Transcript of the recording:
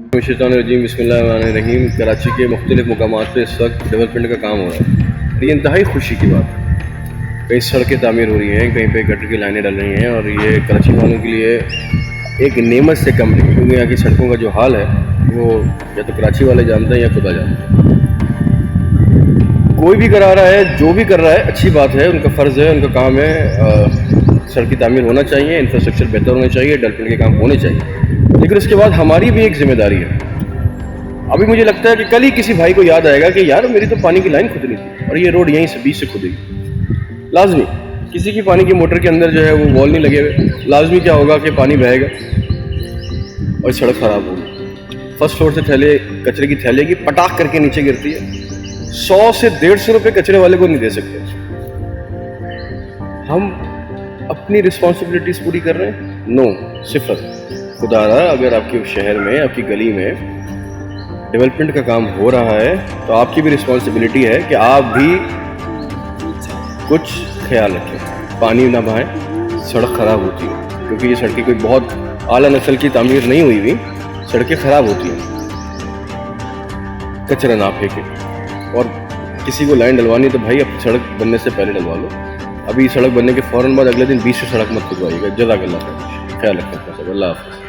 शैतान रजीम बिस्मिल्लाहिर्रहमानिर्रहीम। कराची के मुख्तलिफ मकामात पर इस वक्त डेवलपमेंट का काम हो रहा है। ये इंतहाई खुशी की बात है। कहीं सड़कें तामीर हो रही हैं, कहीं पे गटर की लाइनें डल रही हैं, और ये कराची वालों के लिए एक नेमत से कम नहीं, क्योंकि यहाँ की सड़कों का जो हाल है वो या तो कराची वाले जानते हैं या खुदा जानते हैं। कोई भी करा रहा है, जो भी कर रहा है, अच्छी बात है, उनका फ़र्ज़ है, उनका काम है। सड़क की तामीर होना चाहिए, इंफ्रास्ट्रक्चर बेहतर होना चाहिए, डेवलपमेंट के काम होने चाहिए, लेकिन उसके बाद हमारी भी एक जिम्मेदारी है। अभी मुझे लगता है कि कल ही किसी भाई को याद आएगा कि यार मेरी तो पानी की लाइन खुदनी थी और ये रोड यहीं से बीच से खुदेगी। लाजमी किसी की पानी की मोटर के अंदर जो है वो वॉल नहीं लगे हुए, लाजमी क्या होगा कि पानी बहेगा और सड़क ख़राब होगी। फर्स्ट फ्लोर से थैले कचरे की थैले की पटाख करके नीचे गिरती है। 100 से 150 रुपये कचरे वाले को नहीं दे सकते। हम अपनी रिस्पॉन्सिबिलिटीज़ पूरी कर रहे हैं? नो, सिफर। खुदारा अगर आपके शहर में, आपकी गली में डेवलपमेंट का काम हो रहा है तो आपकी भी रिस्पॉन्सिबिलिटी है कि आप भी कुछ ख्याल रखें, पानी ना बहाएं, सड़क ख़राब होती है, क्योंकि ये सड़कें कोई बहुत आला नस्ल की तामीर नहीं हुई हुई, सड़कें ख़राब होती हैं। कचरा ना फेंकें, और किसी को लाइन डलवानी तो भाई अब सड़क बनने से पहले डलवा लो। अभी सड़क बनने के फ़ौरन बाद अगले दिन 20 से सड़क मत खुदवाइएगा। जज़ाकल्लाह खैर, ख्याल रखें। अल्लाह हाफ़िज़।